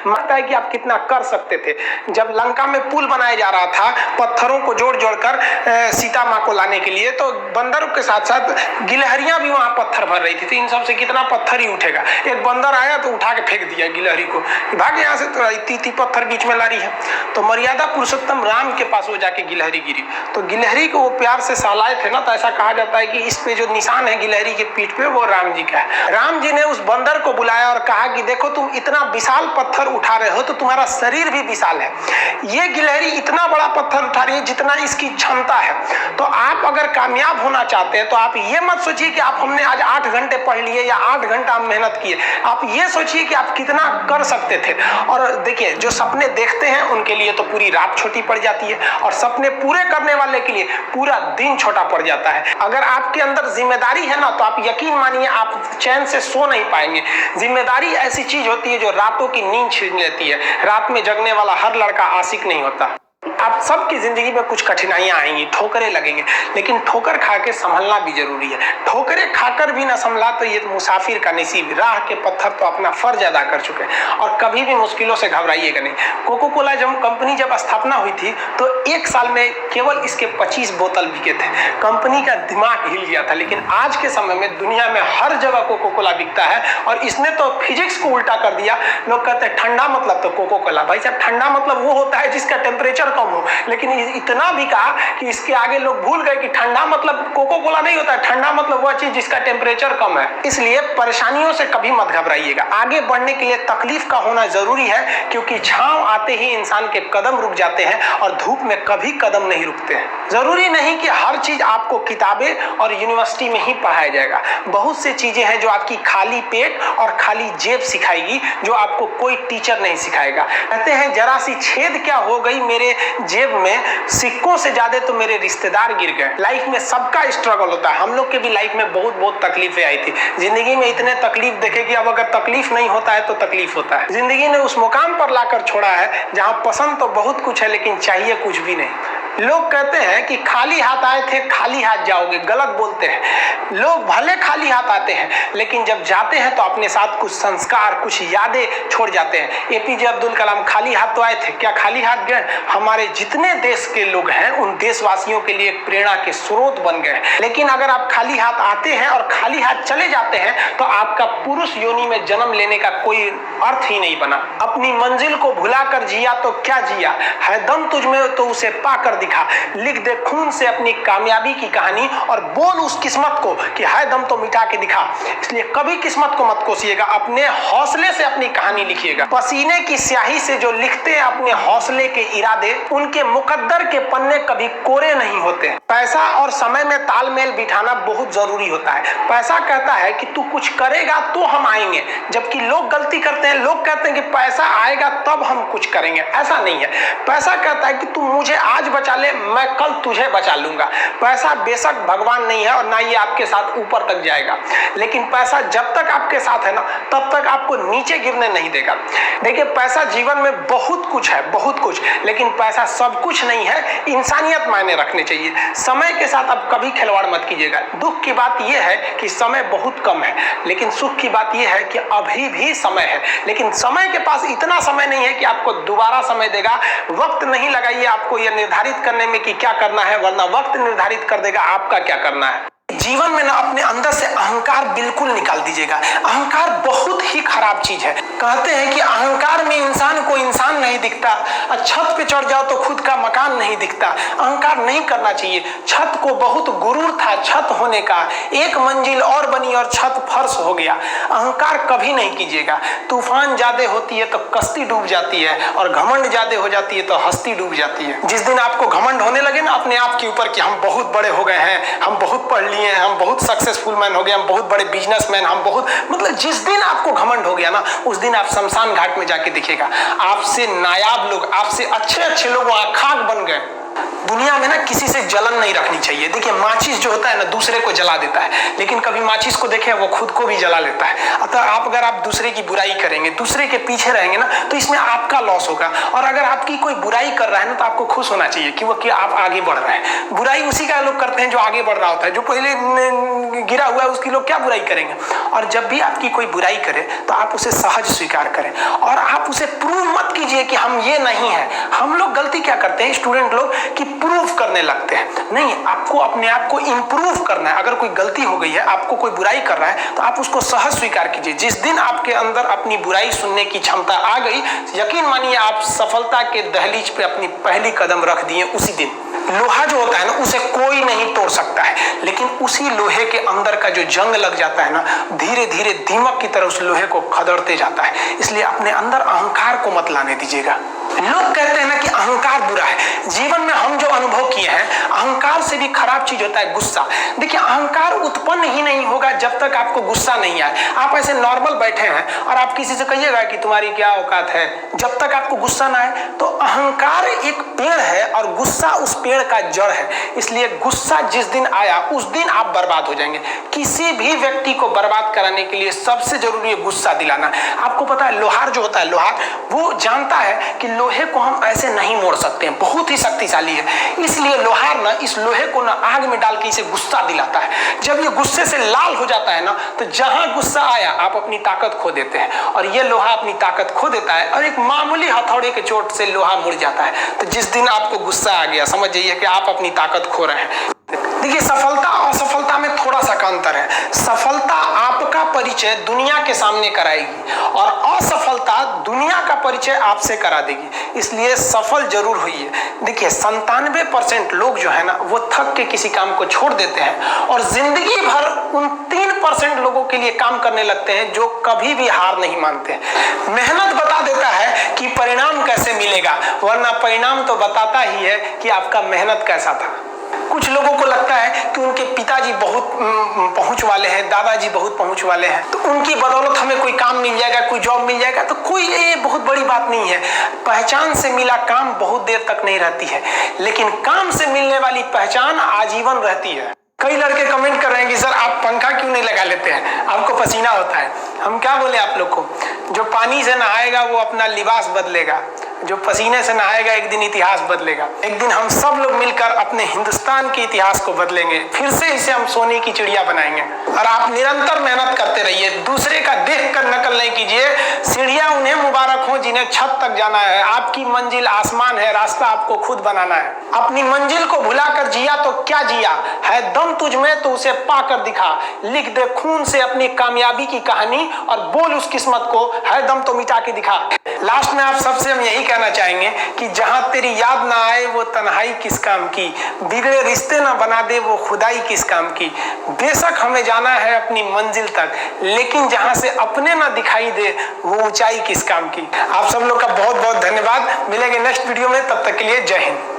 मानता है कि आप कितना कर सकते थे। जब लंका में पुल बनाया जा रहा था पत्थरों को जोड़ जोड़कर सीता माँ को लाने के लिए, तो बंदरों के साथ साथ गिलहरियां भी वहां पत्थर भर रही थी। तो इन सब से कितना पत्थर ही उठेगा। एक बंदर आया तो उठा के फेंक दिया गिलहरी को, भाग यहाँ से, तो इतनी पत्थर बीच में ला रही है। तो मर्यादा पुरुषोत्तम राम के पास वो जाके गिलहरी गिरी, तो गिलहरी को वो प्यार से सहलाए थे ना, तो ऐसा कहा जाता है कि इस पे जो निशान है गिलहरी के पीठ पे, वो राम जी का है। राम जी ने उस बंदर को बुलाया और कहा कि देखो तुम इतना विशाल पत्थर उठा रहे हो तो तुम्हारा शरीर भी विशाल है। ये गिलहरी इतना बड़ा पत्थर उठा रही है जितना इसकी क्षमता है। तो आप अगर कामयाब होना चाहते हैं तो आप ये मत सोचिए कि आप हमने आज 8 घंटे पढ़ लिए या 8 घंटा मेहनत किए। आप ये सोचिए कि आप कितना कर सकते थे। और देखिए, जो सपने देखते हैं उनके लिए तो पूरी रात छोटी पड़ जाती है, और सपने पूरे करने वाले के लिए पूरा दिन छोटा पड़ जाता है। अगर आपके अंदर जिम्मेदारी है ना, तो आप यकीन मानिए आप चैन से सो नहीं पाएंगे। जिम्मेदारी ऐसी चीज होती है जो रातों की नींद छीन लेती है। रात में जगने वाला हर लड़का आशिक नहीं होता। आप सबकी जिंदगी में कुछ कठिनाइयां आएंगी, ठोकरें लगेंगे, लेकिन ठोकर खा के संभलना भी जरूरी है। ठोकरें खाकर भी ना संभला तो ये मुसाफिर का नसीब। राह के पत्थर तो अपना फर्ज अदा कर चुके हैं, और कभी भी मुश्किलों से घबराइएगा नहीं। कोको कोला कंपनी जब स्थापना हुई थी तो 1 साल में केवल इसके 25 बोतल बिके थे। कंपनी का दिमाग हिल गया था। लेकिन आज के समय में दुनिया में हर जगह कोको कोला बिकता है, और इसने तो फिजिक्स को उल्टा कर दिया। लोग कहते हैं ठंडा मतलब तो कोको कोला। भाई साहब, ठंडा मतलब वो होता है जिसका टेम्परेचर कम हो। लेकिन इतना भी कहा कि इसके आगे लोग भूल गए कि ठंडा मतलब कोको कोला नहीं होता है। ठंडा मतलब वह चीज जिसका टेम्परेचर कम है। इसलिए परेशानियों से कभी मत घबराइएगा। आगे बढ़ने के लिए तकलीफ का होना जरूरी है, क्योंकि छांव आते ही इंसान के कदम रुक जाते हैं, और धूप में कभी कदम नहीं रुकते हैं। जरूरी नहीं कि हर चीज आपको किताबें और यूनिवर्सिटी में ही पढ़ाया जाएगा। बहुत सी चीजें हैं जो आपकी खाली पेट और खाली जेब सिखाएगी, जो आपको कोई टीचर नहीं सिखाएगा। कहते हैं जरा सी छेद क्या हो गई मेरे जेब में, सिक्कों से ज्यादा तो मेरे रिश्तेदार गिर गए। लाइफ में सबका स्ट्रगल होता है। हम लोग के भी लाइफ में बहुत बहुत तकलीफें आई थी। जिंदगी में इतने तकलीफ देखे कि अब अगर तकलीफ नहीं होता है तो तकलीफ होता है। जिंदगी ने उस मुकाम पर लाकर छोड़ा है जहां पसंद तो बहुत कुछ है, लेकिन चाहिए कुछ भी नहीं। लोग कहते हैं कि खाली हाथ आए थे खाली हाथ जाओगे, गलत बोलते हैं। लोग भले खाली हाथ आते हैं, लेकिन जब जाते हैं तो अपने साथ कुछ संस्कार, कुछ यादें छोड़ जाते हैं। एपीजे अब्दुल कलाम खाली हाथ तो आए थे, क्या खाली हाथ गए? हमारे जितने देश के लोग हैं उन देशवासियों के लिए एक प्रेरणा के स्रोत बन गए। लेकिन अगर आप खाली हाथ आते हैं और खाली हाथ चले जाते हैं तो आपका पुरुष योनि में जन्म लेने का कोई अर्थ ही नहीं बना। अपनी मंजिल को भुलाकर जिया तो क्या जिया, है दम तुझ में तो उसे पाकर दिखा। लिख दे खून से अपनी कामयाबी की कहानी, और बोल उस किस्मत को कि है दम तो मिटा के दिखा। इसलिए कभी किस्मत को मत कोसिएगा, अपने हौसले से अपनी कहानी लिखिएगा। पसीने की स्याही से जो लिखते हैं अपने हौसले के इरादे, उनके मुकद्दर के पन्ने कभी कोरे नहीं होते। पैसा और समय में तालमेल बिठाना बहुत जरूरी होता है। पैसा कहता है कि तू कुछ करेगा तो हम आएंगे, जबकि लोग गलती करते हैं। लोग कहते हैं कि पैसा आएगा तब हम कुछ करेंगे। ऐसा नहीं है। पैसा कहता है कि तू मुझे आज बचा ले, मैं कल तुझे बचा लूंगा। पैसा बेशक भगवान नहीं है और ना ये आपके साथ ऊपर तक जाएगा, लेकिन पैसा जब तक आपके साथ है ना, तब तक आपको नीचे गिरने नहीं देगा। देखिए, पैसा जीवन में बहुत कुछ है, बहुत कुछ, लेकिन पैसा सब कुछ नहीं है। इंसानियत मायने रखने चाहिए। समय के साथ आप कभी खिलवाड़ मत कीजिएगा। दुख की बात यह है कि समय बहुत कम है, लेकिन सुख की बात यह है कि अभी भी समय है। लेकिन समय के पास इतना समय नहीं है कि आपको दोबारा समय देगा। वक्त नहीं लगाइए आपको यह निर्धारित करने में कि क्या करना है, वरना वक्त निर्धारित कर देगा आपका क्या करना है। जीवन में ना अपने अंदर से अहंकार बिल्कुल निकाल दीजिएगा। अहंकार बहुत ही खराब चीज है। कहते हैं कि अहंकार में इंसान को इंसान नहीं दिखता, और छत पे चढ़ जाओ तो खुद का मकान नहीं दिखता। अहंकार नहीं करना चाहिए। छत को बहुत गुरूर था छत होने का, एक मंजिल और बनी और छत फर्श हो गया। अहंकार कभी नहीं कीजिएगा। तूफान ज्यादा होती है तो कश्ती डूब जाती है, और घमंड ज्यादा हो जाती है तो हस्ती डूब जाती है। जिस दिन आपको घमंड होने लगे ना अपने आप के ऊपर कि हम बहुत बड़े हो गए हैं, हम बहुत पढ़ लिए, हम बहुत सक्सेसफुल मैन हो गए, हम बहुत बड़े बिजनेसमैन, हम बहुत, मतलब जिस दिन आपको घमंड हो गया ना, उस दिन आप शमशान घाट में जाके दिखेगा आपसे नायाब लोग, आपसे अच्छे अच्छे लोग वहां खाक बन गए। दुनिया में ना किसी से जलन नहीं रखनी चाहिए। देखिए माचिस जो होता है ना दूसरे को जला देता है, लेकिन कभी माचिस को देखे वो खुद को भी जला लेता है। अतः अगर आप दूसरे की बुराई करेंगे, दूसरे के पीछे रहेंगे ना, तो इसमें आपका लॉस होगा। और अगर आपकी कोई बुराई कर रहा है ना तो आपको खुश होना चाहिए कि आप आगे बढ़ रहे हैं। बुराई उसी का लोग करते हैं जो आगे बढ़ रहा होता है, जो पहले गिरा हुआ है उसकी लोग क्या बुराई करेंगे। और जब भी आपकी कोई बुराई करे तो आप उसे सहज स्वीकार करें और आप उसे प्रूव मत कीजिए कि हम ये नहीं है। हम लोग गलती क्या करते हैं स्टूडेंट लोग कि प्रूव करने लगते हैं। नहीं, आपको अपने आप को इंप्रूव करना है। अगर कोई गलती हो गई है, आपको कोई बुराई कर रहा है, तो आप उसको सहज स्वीकार कीजिए। जिस दिन आपके अंदर अपनी बुराई सुनने की क्षमता आ गई, यकीन मानिए आप सफलता के दहलीज पे अपनी पहली कदम रख दिए उसी दिन। लोहा जो होता है ना उसे कोई नहीं तोड़ सकता है, लेकिन उसी लोहे के अंदर का जो जंग लग जाता है ना, धीरे धीरे दीमक की तरह उस लोहे को खदड़ते जाता है। इसलिए अपने अंदर अहंकार को मत लाने दीजिएगा। लोग कहते हैं ना कि अहंकार बुरा है। जीवन में हम जो अनुभव किए हैं, अहंकार से भी खराब चीज होता है गुस्सा। देखिए अहंकार उत्पन्न ही नहीं होगा जब तक आपको गुस्सा नहीं आए। आप ऐसे नॉर्मल बैठे हैं और आप किसी से कहिएगा कि तुम्हारी क्या औकात है, जब तक आपको गुस्सा ना आए। तो अहंकार एक पेड़ है और गुस्सा उस पेड़ का जड़ है। इसलिए गुस्सा जिस दिन आया उस दिन आप बर्बाद हो जाएंगे। किसी भी व्यक्ति को बर्बाद कराने के लिए सबसे जरूरी है गुस्सा दिलाना। आपको पता है लोहार जो होता है, लोहार वो जानता है कि लोहे को हम ऐसे नहीं मोड़ सकते हैं, बहुत ही शक्तिशाली है। इसलिए लोहार ना इस लोहे को ना आग में डाल के इसे गुस्सा दिलाता है। जब ये गुस्से से लाल हो जाता है ना, तो जहां गुस्सा आया आप अपनी ताकत खो देते हैं। और ये लोहा अपनी ताकत खो देता है और एक मामूली हथौड़े के चोट से लोहा मुड़ जाता है। तो जिस दिन आपको गुस्सा आ गया, समझ जाइए कि आप अपनी ताकत खो रहे हैं। देखिए सफलता और असफलता में थोड़ा सा अंतर है। सफलता आपका परिचय दुनिया के सामने कराएगी और असफलता दुनिया का परिचय आपसे करा देगी। इसलिए सफल जरूर होइए। देखिए 97% लोग जो है ना वो थक के किसी काम को छोड़ देते हैं और जिंदगी भर उन 3% लोगों के लिए काम करने लगते हैं जो कभी भी हार नहीं मानते। मेहनत बता देता है कि परिणाम कैसे मिलेगा, वरना परिणाम तो बताता ही है कि आपका मेहनत कैसा था। कुछ लोगों को लगता है कि उनके पिताजी बहुत पहुंच वाले हैं, दादाजी बहुत पहुंच वाले हैं, तो उनकी बदौलत हमें कोई काम मिल जाएगा, कोई जॉब मिल जाएगा। तो कोई ये बहुत बड़ी बात नहीं है। पहचान से मिला काम बहुत देर तक नहीं रहती है, लेकिन काम से मिलने वाली पहचान आजीवन रहती है। कई लड़के कमेंट कर रहे हैं कि सर आप पंखा क्यों नहीं लगा लेते हैं, आपको पसीना होता है। हम क्या बोले आप लोग को, जो पानी से नहाएगा वो अपना लिबास बदलेगा, जो पसीने से नहाएगा एक दिन इतिहास बदलेगा। एक दिन हम सब लोग मिलकर अपने हिंदुस्तान के इतिहास को बदलेंगे, फिर से इसे हम सोने की चिड़िया बनाएंगे। और आप निरंतर मेहनत करते रहिए, दूसरे का देख कर नकल नहीं कीजिए। सीढ़ियां उन्हें मुबारक हो जिन्हें छत तक जाना है। आपकी मंजिल आसमान है, रास्ता आपको खुद बनाना है। अपनी मंजिल को भुलाकर जिया तो क्या जिया है, दम तुझ में तो उसे पाकर दिखा। लिख दे खून से अपनी कामयाबी की कहानी और बोल उस किस्मत को है दम तो मिटा के दिखा। लास्ट में आप सबसे हम यही कहना चाहेंगे कि जहां तेरी याद ना आए वो तन्हाई किस काम की, बिगड़े रिश्ते ना बना दे वो खुदाई किस काम की। बेशक हमें जाना है अपनी मंजिल तक, लेकिन जहां से अपने ना दिखाई दे वो ऊंचाई किस काम की। आप सब लोग का बहुत बहुत धन्यवाद। मिलेंगे नेक्स्ट वीडियो में, तब तक के लिए जय हिंद।